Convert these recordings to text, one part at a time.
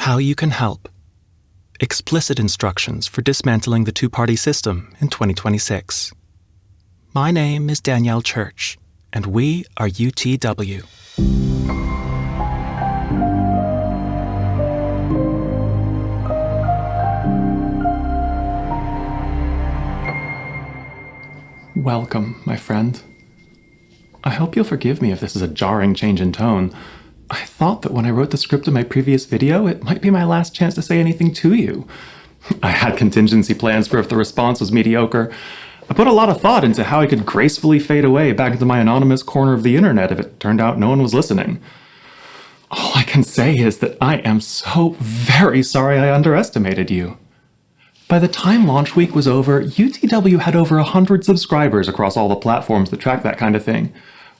How you can help. Explicit instructions for dismantling the two-party system in 2026. My name is Danielle Church, and we are UTW. Welcome, my friend. I hope you'll forgive me if this is a jarring change in tone. I thought that when I wrote the script of my previous video, it might be my last chance to say anything to you. I had contingency plans for if the response was mediocre. I put a lot of thought into how I could gracefully fade away back into my anonymous corner of the internet if it turned out no one was listening. All I can say is that I am so very sorry I underestimated you. By the time launch week was over, UTW had over 100 subscribers across all the platforms that track that kind of thing.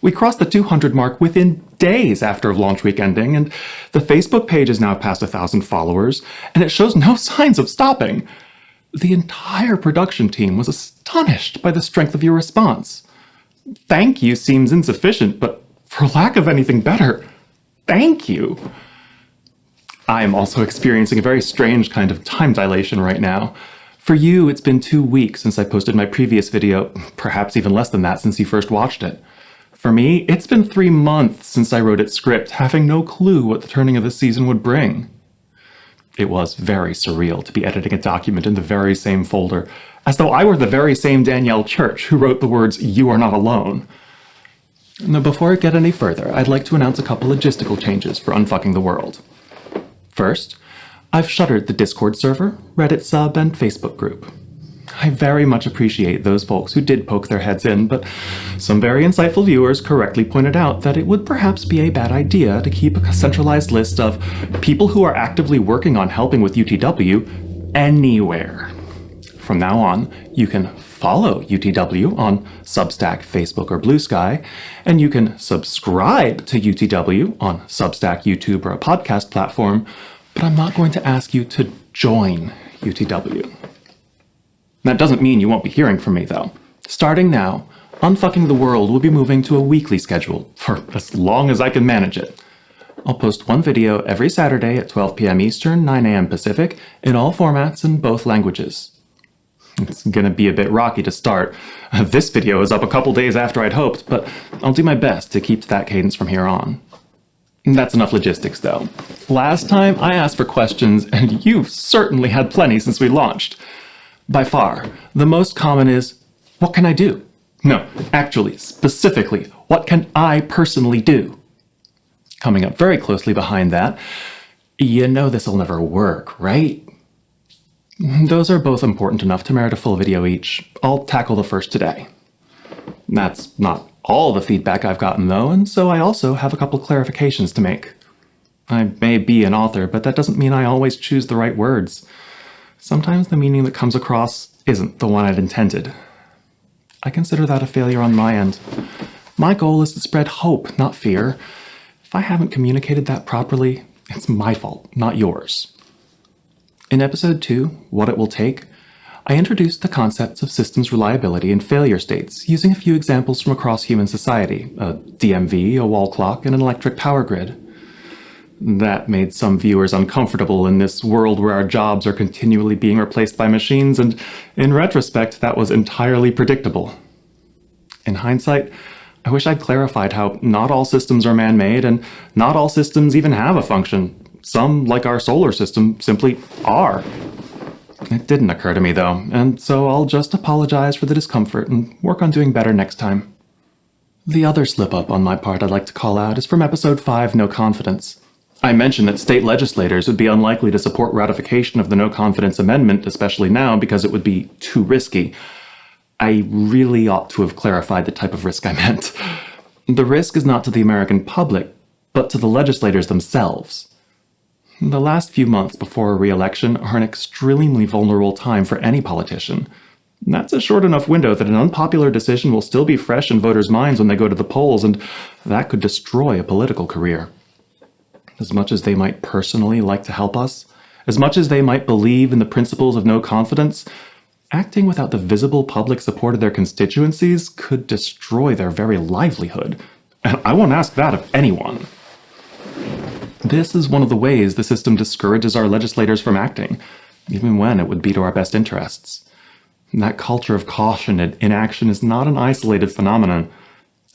We crossed the 200 mark within days after launch week ending, and the Facebook page is now past 1,000 followers, and it shows no signs of stopping. The entire production team was astonished by the strength of your response. Thank you seems insufficient, but for lack of anything better, thank you. I am also experiencing a very strange kind of time dilation right now. For you, it's been 2 weeks since I posted my previous video, perhaps even less than that since you first watched it. For me, it's been 3 months since I wrote its script, having no clue what the turning of the season would bring. It was very surreal to be editing a document in the very same folder, as though I were the very same Danielle Church who wrote the words, "You are not alone." Now, before I get any further, I'd like to announce a couple logistical changes for Unfucking the World. First, I've shuttered the Discord server, Reddit sub, and Facebook group. I very much appreciate those folks who did poke their heads in, but some very insightful viewers correctly pointed out that it would perhaps be a bad idea to keep a centralized list of people who are actively working on helping with UTW anywhere. From now on, you can follow UTW on Substack, Facebook, or Blue Sky, and you can subscribe to UTW on Substack, YouTube, or a podcast platform, but I'm not going to ask you to join UTW. That doesn't mean you won't be hearing from me, though. Starting now, Unfucking the World will be moving to a weekly schedule, for as long as I can manage it. I'll post one video every Saturday at 12 p.m. Eastern, 9 a.m. Pacific, in all formats in both languages. It's gonna be a bit rocky to start. This video is up a couple days after I'd hoped, but I'll do my best to keep to that cadence from here on. That's enough logistics, though. Last time I asked for questions, and you've certainly had plenty since we launched. By far, the most common is, what can I do? No, actually, specifically, what can I personally do? Coming up very closely behind that, you know this'll never work, right? Those are both important enough to merit a full video each. I'll tackle the first today. That's not all the feedback I've gotten, though, and so I also have a couple clarifications to make. I may be an author, but that doesn't mean I always choose the right words. Sometimes the meaning that comes across isn't the one I'd intended. I consider that a failure on my end. My goal is to spread hope, not fear. If I haven't communicated that properly, it's my fault, not yours. In episode 2, What It Will Take, I introduced the concepts of systems reliability and failure states, using a few examples from across human society, a DMV, a wall clock, and an electric power grid. That made some viewers uncomfortable in this world where our jobs are continually being replaced by machines, and in retrospect, that was entirely predictable. In hindsight, I wish I'd clarified how not all systems are man-made, and not all systems even have a function. Some, like our solar system, simply are. It didn't occur to me, though, and so I'll just apologize for the discomfort and work on doing better next time. The other slip-up on my part I'd like to call out is from episode 5, No Confidence. I mentioned that state legislators would be unlikely to support ratification of the No Confidence Amendment, especially now, because it would be too risky. I really ought to have clarified the type of risk I meant. The risk is not to the American public, but to the legislators themselves. The last few months before a re-election are an extremely vulnerable time for any politician. That's a short enough window that an unpopular decision will still be fresh in voters' minds when they go to the polls, and that could destroy a political career. As much as they might personally like to help us, as much as they might believe in the principles of no confidence, acting without the visible public support of their constituencies could destroy their very livelihood. And I won't ask that of anyone. This is one of the ways the system discourages our legislators from acting, even when it would be to our best interests. That culture of caution and inaction is not an isolated phenomenon.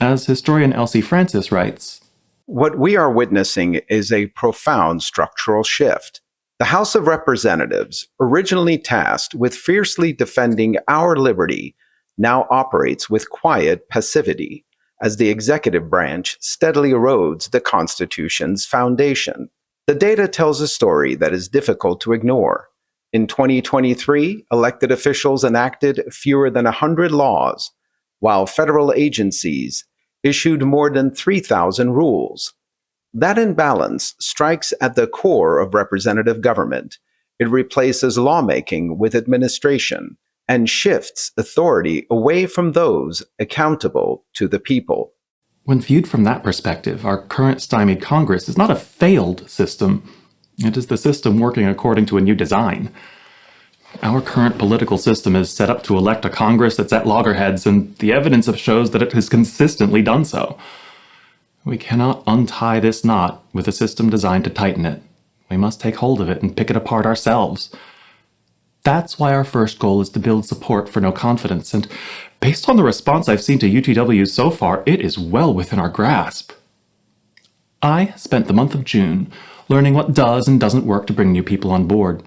As historian Elsie Francis writes, "What we are witnessing is a profound structural shift. The House of Representatives, originally tasked with fiercely defending our liberty, now operates with quiet passivity as the executive branch steadily erodes the Constitution's foundation. The data tells a story that is difficult to ignore. In 2023, elected officials enacted fewer than 100 laws, while federal agencies issued more than 3,000 rules. That imbalance strikes at the core of representative government. It replaces lawmaking with administration and shifts authority away from those accountable to the people." when viewed from that perspective, our current stymied Congress is not a failed system. It is the system working according to a new design. Our current political system is set up to elect a Congress that's at loggerheads, and the evidence shows that it has consistently done so. We cannot untie this knot with a system designed to tighten it. We must take hold of it and pick it apart ourselves. That's why our first goal is to build support for no confidence, and based on the response I've seen to UTW so far, it is well within our grasp. I spent the month of June learning what does and doesn't work to bring new people on board.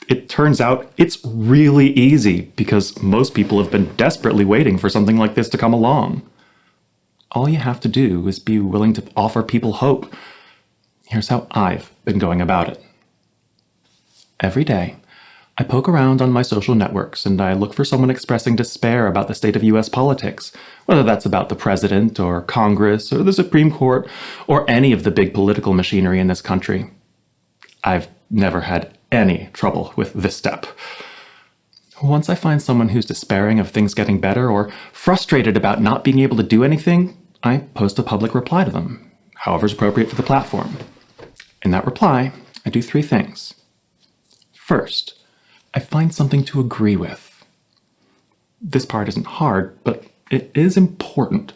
It turns out it's really easy because most people have been desperately waiting for something like this to come along. All you have to do is be willing to offer people hope. Here's how I've been going about it. Every day, I poke around on my social networks and I look for someone expressing despair about the state of US politics, whether that's about the president or Congress or the Supreme Court or any of the big political machinery in this country. I've never had any trouble with this step. Once I find someone who's despairing of things getting better or frustrated about not being able to do anything, I post a public reply to them, however is appropriate for the platform. In that reply, I do three things. First, I find something to agree with. This part isn't hard, but it is important.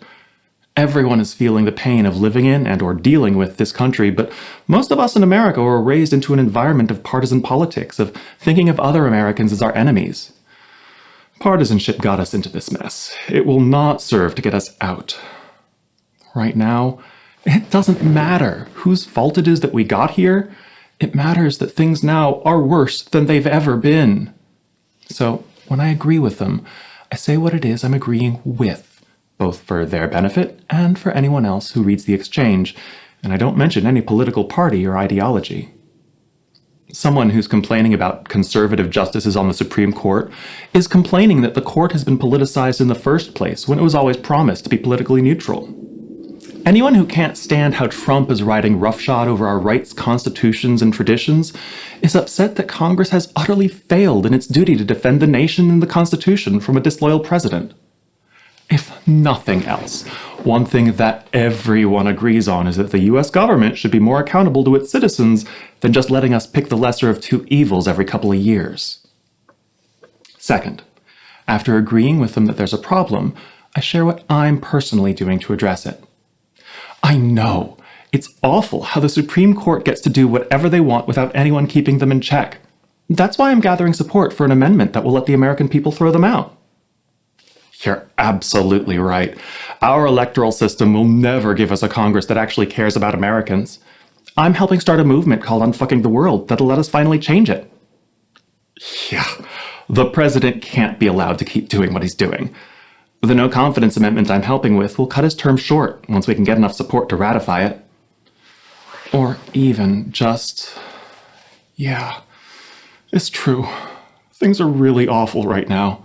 Everyone is feeling the pain of living in and or dealing with this country, but most of us in America were raised into an environment of partisan politics, of thinking of other Americans as our enemies. Partisanship got us into this mess. It will not serve to get us out. Right now, it doesn't matter whose fault it is that we got here. It matters that things now are worse than they've ever been. So when I agree with them, I say what it is I'm agreeing with, both for their benefit and for anyone else who reads the exchange, and I don't mention any political party or ideology. Someone who's complaining about conservative justices on the Supreme Court is complaining that the court has been politicized in the first place when it was always promised to be politically neutral. Anyone who can't stand how Trump is riding roughshod over our rights, constitutions, and traditions is upset that Congress has utterly failed in its duty to defend the nation and the Constitution from a disloyal president. If nothing else, one thing that everyone agrees on is that the US government should be more accountable to its citizens than just letting us pick the lesser of two evils every couple of years. Second, after agreeing with them that there's a problem, I share what I'm personally doing to address it. I know it's awful how the Supreme Court gets to do whatever they want without anyone keeping them in check. That's why I'm gathering support for an amendment that will let the American people throw them out. You're absolutely right. Our electoral system will never give us a Congress that actually cares about Americans. I'm helping start a movement called Unfucking the World that'll let us finally change it. Yeah, the president can't be allowed to keep doing what he's doing. The no confidence amendment I'm helping with will cut his term short once we can get enough support to ratify it. Or even just... yeah, it's true. Things are really awful right now.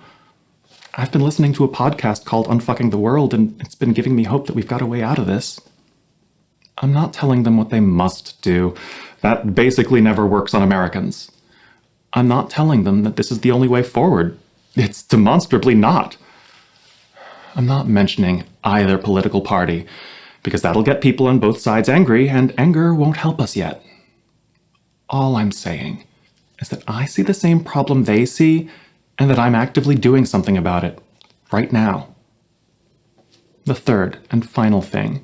I've been listening to a podcast called Unfucking the World, and it's been giving me hope that we've got a way out of this. I'm not telling them what they must do. That basically never works on Americans. I'm not telling them that this is the only way forward. It's demonstrably not. I'm not mentioning either political party, because that'll get people on both sides angry, and anger won't help us yet. All I'm saying is that I see the same problem they see, and that I'm actively doing something about it, right now. The third and final thing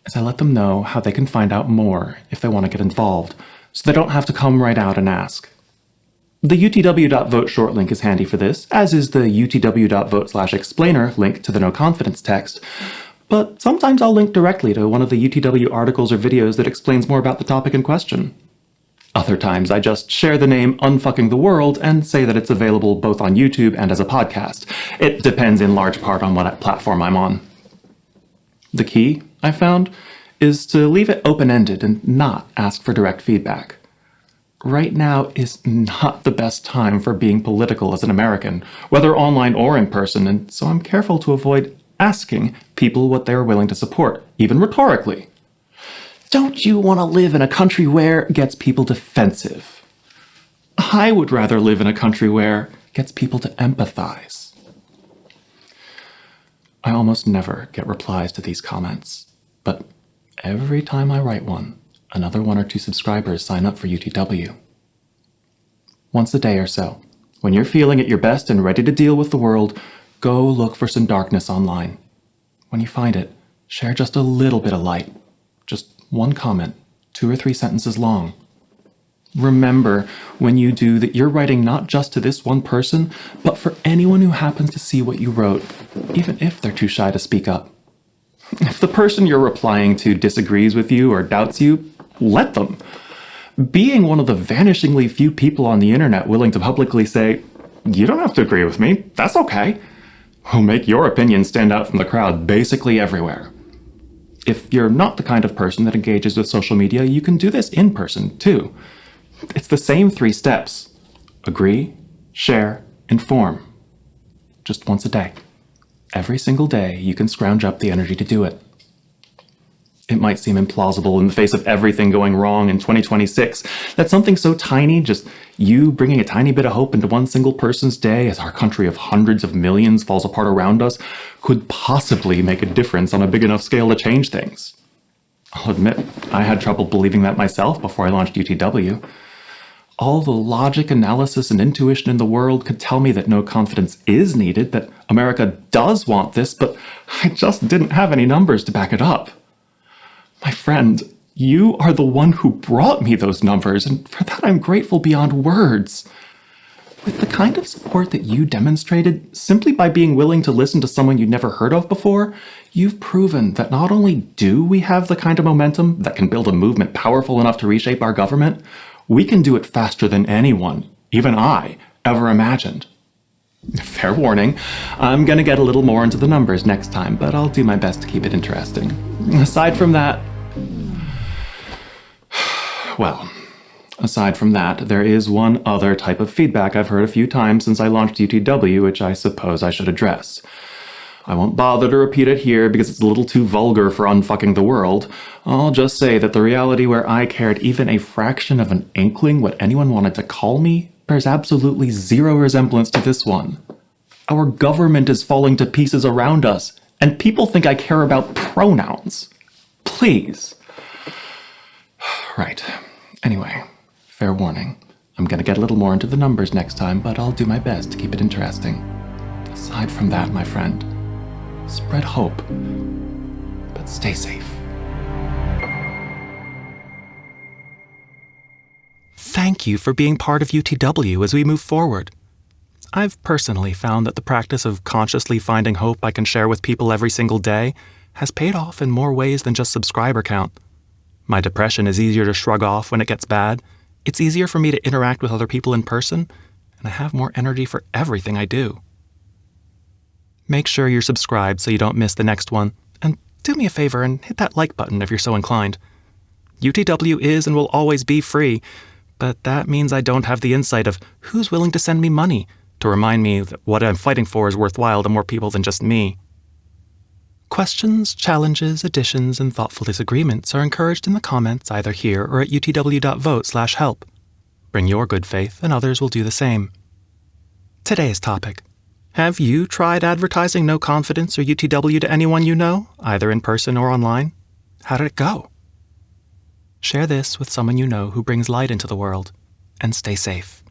is I let them know how they can find out more if they want to get involved, so they don't have to come right out and ask. The utw.vote short link is handy for this, as is the utw.vote/explainer link to the no confidence text, but sometimes I'll link directly to one of the UTW articles or videos that explains more about the topic in question. Other times I just share the name Unfucking the World and say that it's available both on YouTube and as a podcast. It depends in large part on what platform I'm on. The key, I found, is to leave it open-ended and not ask for direct feedback. Right now is not the best time for being political as an American, whether online or in person, and so I'm careful to avoid asking people what they're willing to support, even rhetorically. Don't you want to live in a country where gets people defensive? I would rather live in a country where gets people to empathize. I almost never get replies to these comments, but every time I write one, another 1 or 2 subscribers sign up for UTW. Once a day or so, when you're feeling at your best and ready to deal with the world, go look for some darkness online. When you find it, share just a little bit of light. Just one comment, 2 or 3 sentences long. Remember, when you do, that you're writing not just to this one person, but for anyone who happens to see what you wrote, even if they're too shy to speak up. If the person you're replying to disagrees with you or doubts you, let them. Being one of the vanishingly few people on the internet willing to publicly say, "You don't have to agree with me, that's okay," will make your opinion stand out from the crowd basically everywhere. If you're not the kind of person that engages with social media, you can do this in person, too. It's the same 3 steps. Agree, share, inform. Just once a day. Every single day, you can scrounge up the energy to do it. It might seem implausible in the face of everything going wrong in 2026 that something so tiny, just you bringing a tiny bit of hope into one single person's day as our country of hundreds of millions falls apart around us, could possibly make a difference on a big enough scale to change things. I'll admit, I had trouble believing that myself before I launched UTW. All the logic, analysis, and intuition in the world could tell me that no confidence is needed, that America does want this, but I just didn't have any numbers to back it up. My friend, you are the one who brought me those numbers, and for that I'm grateful beyond words. With the kind of support that you demonstrated, simply by being willing to listen to someone you'd never heard of before, you've proven that not only do we have the kind of momentum that can build a movement powerful enough to reshape our government, we can do it faster than anyone, even I, ever imagined. Fair warning, I'm gonna get a little more into the numbers next time, but I'll do my best to keep it interesting. Aside from that, there is one other type of feedback I've heard a few times since I launched UTW, which I suppose I should address. I won't bother to repeat it here because it's a little too vulgar for Unfucking the World. I'll just say that the reality where I cared even a fraction of an inkling what anyone wanted to call me bears absolutely zero resemblance to this one. Our government is falling to pieces around us, and people think I care about pronouns. Please. Right. Anyway, fair warning. I'm gonna get a little more into the numbers next time, but I'll do my best to keep it interesting. Aside from that, my friend, spread hope, but stay safe. Thank you for being part of UTW as we move forward. I've personally found that the practice of consciously finding hope I can share with people every single day has paid off in more ways than just subscriber count. My depression is easier to shrug off when it gets bad. It's easier for me to interact with other people in person, and I have more energy for everything I do. Make sure you're subscribed so you don't miss the next one, and do me a favor and hit that like button if you're so inclined. UTW is and will always be free, but that means I don't have the insight of who's willing to send me money to remind me that what I'm fighting for is worthwhile to more people than just me. Questions, challenges, additions, and thoughtful disagreements are encouraged in the comments either here or at utw.vote/help. Bring your good faith and others will do the same. Today's topic. Have you tried advertising no confidence or UTW to anyone you know, either in person or online? How did it go? Share this with someone you know who brings light into the world, and stay safe.